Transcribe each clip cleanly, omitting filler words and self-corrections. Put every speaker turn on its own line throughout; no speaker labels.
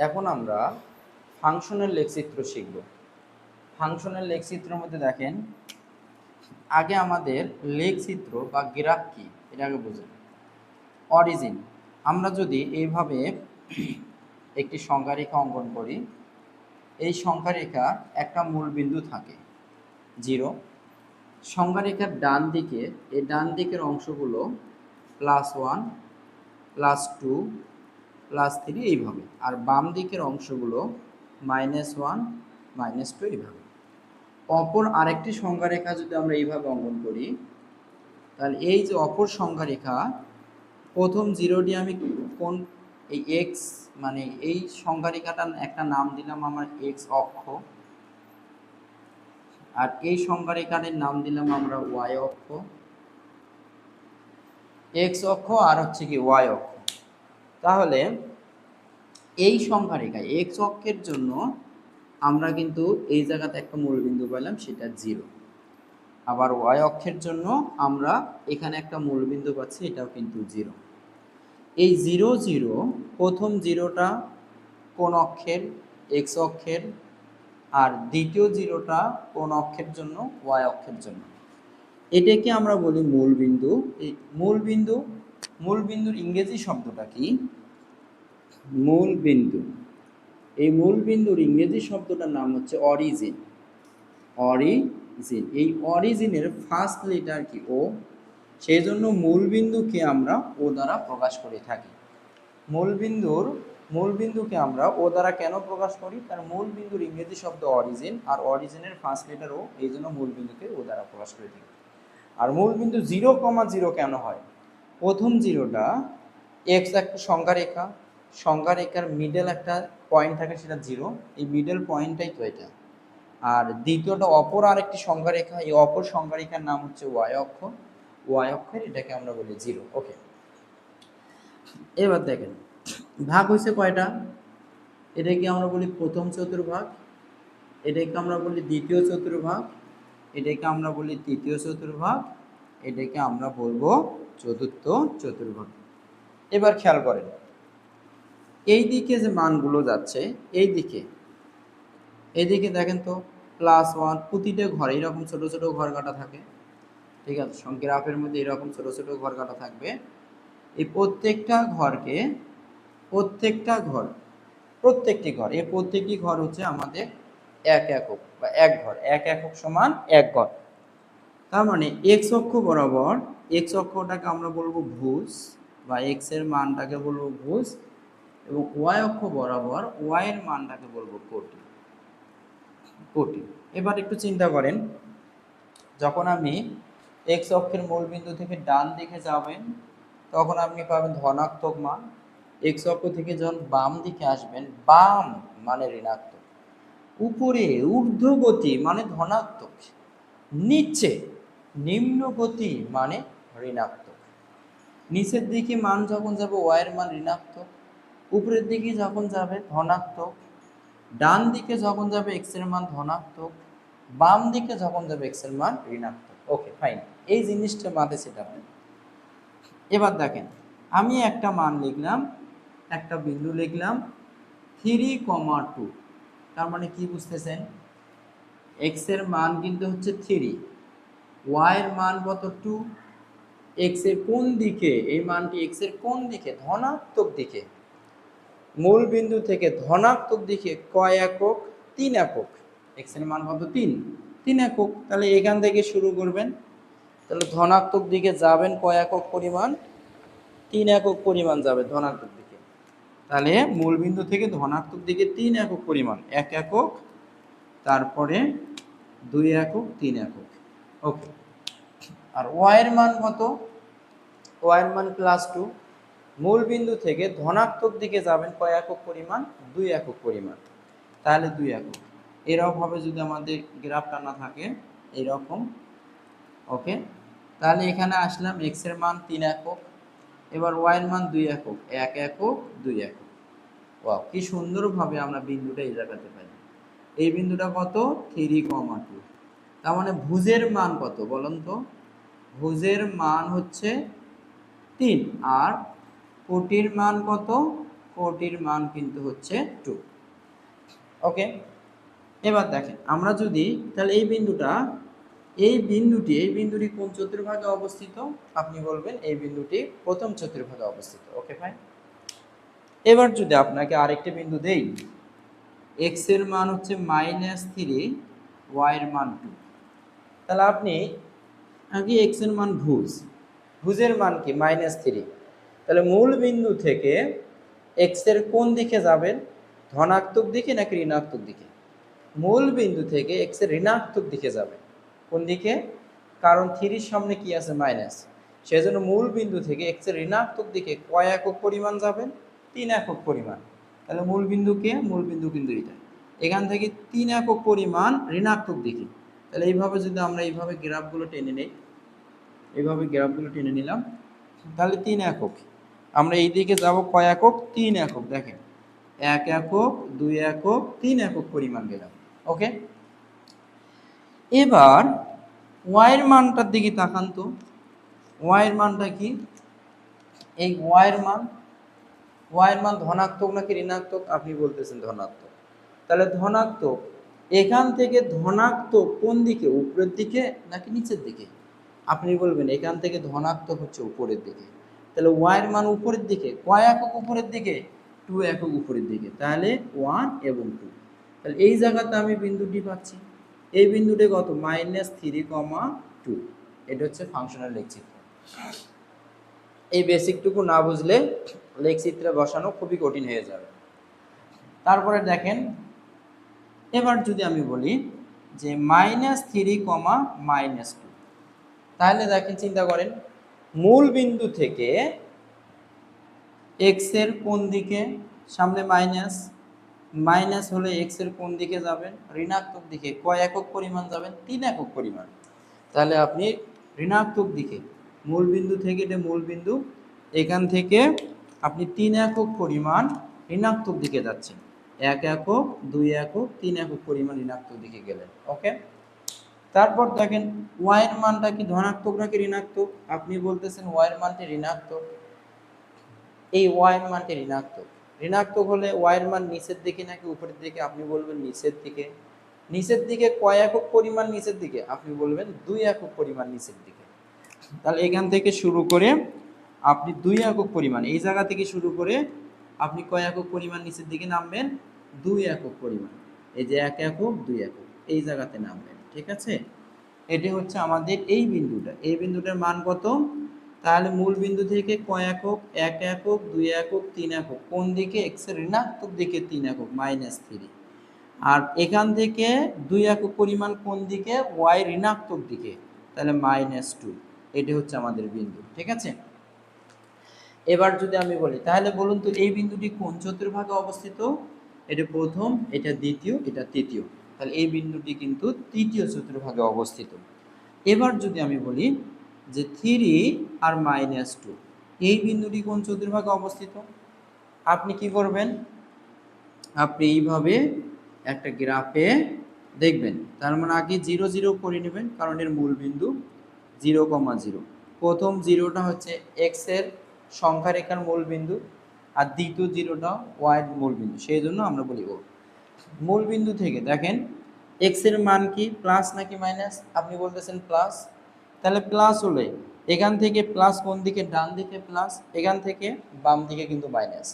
এখন আমরা ফাংশনের লেখচিত্র শিখব। ফাংশনের লেখচিত্রের মধ্যে দেখেন, আগে আমাদের লেখচিত্র বা গ্রাফ কি এটা আগে বুঝুন। অরিজিন, আমরা যদি এইভাবে একটি সংখ্যারেখা অঙ্কন করি, এই সংখ্যারেখা একটা মূল বিন্দু থাকে 0। সংখ্যারেখার ডান দিকে, এই ডান দিকের অংশগুলো +1 +2 +3 এইভাবে, আর বাম দিকের অংশগুলো -1 -2 এইভাবে। অপর আরেকটি সংখ্যারেখা যদি আমরা এইভাবে অঙ্কন করি, তাহলে এই যে অপর সংখ্যারেখা, প্রথম 0টি আমি কোন এই এক্স, মানে এই সংখ্যারেখাটার একটা নাম দিলাম আমার এক্স অক্ষ, আর এই সংখ্যারেখাটির নাম দিলাম আমরা ওয়াই অক্ষ। এক্স অক্ষ আর হচ্ছে কি ওয়াই অক্ষ। তাহলে এই সংখ্যারেখা এক্স অক্ষের জন্য আমরা কিন্তু এই জায়গাতে একটা মূলবিন্দু পেলাম, সেটা 0। আবার ওয়াই অক্ষের জন্য আমরা এখানে একটা মূলবিন্দু পাচ্ছি, এটাও কিন্তু 0। এই 0 0, প্রথম 0টা কোন অক্ষের? এক্স অক্ষের। আর দ্বিতীয় 0টা কোন অক্ষের জন্য? ওয়াই অক্ষের জন্য। এটাকে আমরা বলি মূলবিন্দু। এই মূলবিন্দুর ইংরেজি শব্দটা কি? মূলবিন্দু। এই মূলবিন্দুর ইংরেজি শব্দটার নাম হচ্ছে অরিজিন। অরিজিন। এই অরিজিনের ফার্স্ট লেটার কি? ও। সেই জন্য মূলবিন্দুকে আমরা ও দ্বারা প্রকাশ করে থাকি। মূলবিন্দুকে আমরা ও দ্বারা কেন প্রকাশ করি? কারণ মূলবিন্দুর ইংরেজি শব্দ অরিজিন, আর অরিজিনের ফার্স্ট লেটার ও, এই জন্য মূলবিন্দুকে ও দ্বারা প্রকাশ করে থাকি। আর মূলবিন্দু 0,0 কেন হয়? প্রথম 0টা এক্স একটা সংখ্যারেখা, সংখ্যারেখার মিডল একটা পয়েন্ট থাকে, সেটা 0। এই মিডল পয়েন্টটাই তো এটা। আর দ্বিতীয়টা অপর আরেকটি সংখ্যারেখা, এই অপর সংখ্যারেখার নাম হচ্ছে ওয়াই অক্ষ। ওয়াই অক্ষের এটাকে আমরা বলি 0। ওকে, এবার দেখেন ভাগ হয়েছে কয়টা? এটাকে আমরা বলি প্রথম চতুর্ভাগ, এটাকে আমরা বলি দ্বিতীয় চতুর্ভাগ, এটাকে আমরা বলি তৃতীয় চতুর্ভাগ, এটাকে আমরা বলবো চতুর্থ চতুর্ভাগ। এবার খেয়াল করেন, এই দিকে যে মানগুলো যাচ্ছে, এইদিকে দেখেন তো +1, প্রতিটা ঘরে এরকম ছোট ছোট ঘর কাটা থাকে, ঠিক আছে? গ্রাফের মধ্যে এরকম ছোট ছোট ঘর কাটা থাকবে। এই প্রত্যেকটি ঘর, এই প্রত্যেকটি ঘর হচ্ছে আমাদের 1 একক বা 1 ঘর। 1 একক সমান 1 ঘর। তার মানে এক্স অক্ষ বরাবর, এক্স অক্ষটাকে আমরা বলবো ভুজ, বা এক্স এর মানটাকে বলবো ভুজ, এবং ওয়াই অক্ষ বরাবর ওয়াই এর মানটাকে বলবো কোটি। এবার একটু চিন্তা করেন, যখন আমি এক্স অক্ষের মূলবিন্দু থেকে ডান দিকে যাবেন, তখন আপনি পাবেন ধনাত্মক মান। এক্স অক্ষ থেকে যখন বাম দিকে আসবেন, বাম মানে ঋণাত্মক। উপরে ঊর্ধ্বগতি মানে ধনাত্মক, নিচে নিম্নগতি মানে ঋণাত্মক। নিচের দিকে মান যখন যাবে ওয়াই এর মান ঋণাত্মক, উপরের দিকে যখন যাবে ধনাত্মক, ডান দিকে যখন যাবে এক্স এর মান ধনাত্মক, বাম দিকে যখন যাবে এক্স এর মান ঋণাত্মক। ওকে, ফাইন। এই জিনিসটা মাথায় সেটা হয়। এবার দেখেন, আমি একটা মান লিখলাম, একটা বিন্দু লিখলাম 3,2। তার মানে কি বুঝতেছেন? এক্স এর মান কিন্তু হচ্ছে 3, ওয়াই এর মান কত? 2। এক্স এর কোন দিকে? এই মানটি এক্স এর কোন দিকে? ধনাত্মক দিকে। মূল বিন্দু থেকে ধনাত্মক দিকে কয় একক? 3 একক। এক্স এর মান কত? 3 একক। তাহলে এখান থেকে শুরু করবেন, তাহলে ধনাত্মক দিকে যাবেন কয় একক পরিমাণ? 3 একক পরিমাণ যাবে ধনাত্মক দিকে। তাহলে মূল বিন্দু থেকে ধনাত্মক দিকে 3 একক পরিমাণ, 1 একক, তারপরে 2 একক, 3 একক। ওকে, আর ওয়াই এর মান কত? ওয়াই এর মান +2। মূল বিন্দু থেকে ধনাত্মক দিকে যাবেন কয় একক পরিমাণ? 2 একক পরিমাণ। তাহলে 2 একক। এরকম ভাবে যদি আমাদের গ্রাফটা না থাকে, এরকম। ওকে, তাহলে এখানে আসলাম, এক্স এর মান 3 একক, এবার ওয়াই এর মান 2 একক, 1 একক, 2 একক। ওয়াও, কি সুন্দরভাবে আমরা বিন্দুটা এই জায়গাতে পাই। এই বিন্দুটা কত? 3,2। তার মানে ভুজের মান কত বলুন তো? ভুজের মান হচ্ছে 3, আর কোটির মান কত? ওটির মান কিন্তু হচ্ছে 2। ওকে, এবার দেখেন আমরা যদি তাহলে এই বিন্দুটি কোন চতুর্ভাগে অবস্থিত, আপনি বলবেন এই বিন্দুটি প্রথম চতুর্ভাগে অবস্থিত। Okay fine. এবার যদি আপনাকে আরেকটি বিন্দু দেই, x এর মান হচ্ছে -3, y এর মান 2, তাহলে আপনি আগে x এর মান ভুজের মান কি -3, তাহলে মূল বিন্দু থেকে x এর কোন দিকে যাবেন, ধনাত্মক দিকে নাকি ঋণাত্মক দিকে? মূল বিন্দু থেকে x এর ঋণাত্মক দিকে যাবে। কোন দিকে? কারণ 3 এর সামনে কি আছে মাইনাস, সেজন্য মূল বিন্দু থেকে x এর ঋণাত্মক দিকে কয় একক পরিমাণ যাবেন? 3 একক পরিমাণ। তাহলে মূল বিন্দু কিন্তু এটা, এখান থেকে 3 একক পরিমাণ ঋণাত্মক দিকে। তাহলে এইভাবে যদি আমরা এইভাবে গ্রাফগুলো টেনে নেই, এইভাবে গ্রাফগুলো টেনে নিলাম, তাহলে 3 একক। আমরা এই দিকে যাব কয় একক? 3 একক। দেখেন 1 একক, 2 একক, 3 একক পরিমাণ গেলাম। ওকে, এবার y এর মানটার দিকে তাকান তো। y এর মানটা কি? এই y এর মান ধনাত্মক নাকি ঋণাত্মক? আপনি বলতেছেন ধনাত্মক। তাহলে ধনাত্মক, এখান থেকে ধনাত্মক কোন দিকে, উপরের দিকে নাকি নিচের দিকে? আপনি বলবেন এখান থেকে ধনাত্মক হচ্ছে উপরের দিকে। তাহলে y এর মান উপরের দিকে, কয় একক উপরের দিকে? 2 একক উপরের দিকে। তাহলে 1 এবং 2, তাহলে এই জায়গাতে আমি বিন্দুটি পাচ্ছি। এই বিন্দুটি কত? -3, 2। এটা হচ্ছে ফাংশনাল লেখচিত্র। এই বেসিকটুকু না বুঝলে লেখচিত্রে বসানো খুবই কঠিন হয়ে যাবে। তারপরে দেখেন, এবার যদি আমি বলি যে -3, -2, তাহলে দেখেন চিন্তা করেন, মূল বিন্দু থেকে x এর কোন দিকে, সামনে মাইনাস হলে x এর কোন দিকে যাবেন? ঋণাত্মক দিকে। কয় একক পরিমাণ যাবেন? 3 একক পরিমাণ। তাহলে আপনি ঋণাত্মক দিকে, মূল বিন্দু থেকে, এটা মূল বিন্দু, এখান থেকে আপনি 3 একক পরিমাণ ঋণাত্মক দিকে যাচ্ছেন। 1 একক, 2 একক, 3 একক পরিমাণ ঋণাত্মক দিকে গেলেন। ওকে, তারপর দেখেন y এর মানটা কি ধনাত্মক নাকি ঋণাত্মক? আপনি বলতেছেন y এর মানটি ঋণাত্মক। এই y এর মানটি ঋণাত্মক হলে y এর মান নিচের দিকে নাকি উপরের দিকে? আপনি বলবেন নিচের দিকে। নিচের দিকে কয় একক পরিমাণ নিচের দিকে? আপনি বলবেন 2 একক পরিমাণ নিচের দিকে। তাহলে এখান থেকে শুরু করে আপনি 2 একক পরিমাণ, এই জায়গা থেকে শুরু করে আপনি কয় একক পরিমাণ নিচের দিকে নামবেন? 2 একক পরিমাণ। এই যে 1 একক, 2 একক, এই জায়গাতে নামবেন। ঠিক আছে, এটি হচ্ছে আমাদের এই বিন্দুটা। এই বিন্দুটার মান কত? তাহলে মূল বিন্দু থেকে কয় একক? 1 একক, 2 একক, 3 একক। কোন দিকে? x এর ঋণাত্মক দিকে 3 একক, -3। আর এখান থেকে 2 একক পরিমাণ কোন দিকে? y ঋণাত্মক দিকে, তাহলে -2। এটি হচ্ছে আমাদের বিন্দু। ঠিক আছে, এবার যদি আমি বলি, তাহলে বলুন তো এই বিন্দুটি কোন চতুর্ভাগে অবস্থিত? এটা প্রথম, এটা দ্বিতীয়, এটা তৃতীয়। তাহলে এই বিন্দুটি কিন্তু তৃতীয় চতুর্ভাগে অবস্থিত। এবার যদি আমি বলি যে 3 আর -2, এই বিন্দুটি কোন চতুর্ভাগে অবস্থিত? আপনি কি করবেন? আপনি এইভাবে একটা গ্রাফে দেখবেন, তার মানে আগে 0, 0 করে নেবেন, কারণ এর মূল বিন্দু 0, 0। প্রথম 0টা হচ্ছে x এর সংখ্যা রেখার মূল বিন্দু, আর দ্বিতীয় 0টা y এর মূল বিন্দু, সেই জন্য আমরা বলি ও। মূল বিন্দু থেকে দেখেন x এর মান কি, প্লাস নাকি মাইনাস? আপনি বলতেছেন প্লাস। তাহলে প্লাস হলে এখান থেকে প্লাস কোন দিকে? ডান দিকে প্লাস, এখান থেকে বাম দিকে কিন্তু মাইনাস।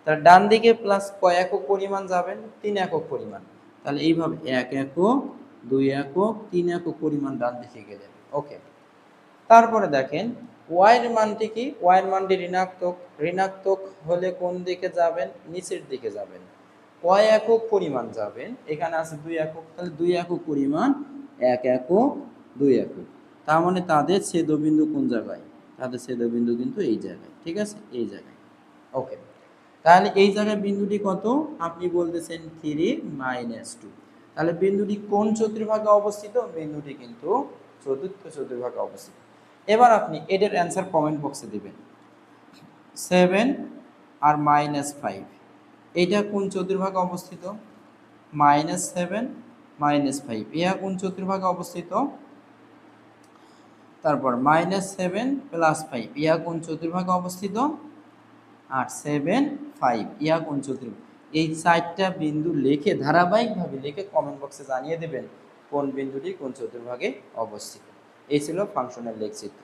তাহলে ডান দিকে প্লাস কয় একক পরিমাণ যাবেন? 3 একক পরিমাণ। তাহলে এইভাবে 1 একক, 2 একক, 3 একক পরিমাণ ডান দিকে গেলেন। ওকে, তারপরে দেখেন y এর মানটি কি? y এর মানটি ঋণাত্মক হলে কোন দিকে যাবেন? নিচের দিকে যাবেন। কয় একক পরিমাণ যাবেন? এখানে আছে 2 একক, তাহলে 2 একক পরিমাণ, 1 একক, 2 একক। তার মানে তাদের ছেদবিন্দু কোন জায়গায়? তাদের ছেদবিন্দু কিন্তু এই জায়গায়। ঠিক আছে, এই জায়গায়। ওকে, তাহলে এই জায়গায় বিন্দুটি কত? আপনি বলতেছেন 3, -2। তাহলে বিন্দুটি কোন চতুর্ভাগে অবস্থিত? বিন্দুটি কিন্তু চতুর্থ চতুর্ভাগে অবস্থিত। এবার আপনি এটার অ্যান্সার কমেন্ট বক্সে দিবেন। 7 আর -5, এটা কোন চতুর্ভাগে অবস্থিত? -7, -5, ইহা কোন চতুর্ভাগে অবস্থিত? তারপর -7 + 5, ইহা কোন চতুর্ভাগে অবস্থিত? আর 7, 5 ইহা কোন চতুর্ভুজ। এই 4টা বিন্দু লিখে ধারাবাহিকভাবে লিখে কমেন্ট বক্সে জানিয়ে দেবেন কোন বিন্দুটি কোন চতুর্ভাগে অবস্থিত। এই ছিল ফাংশনের লেখচিত্র।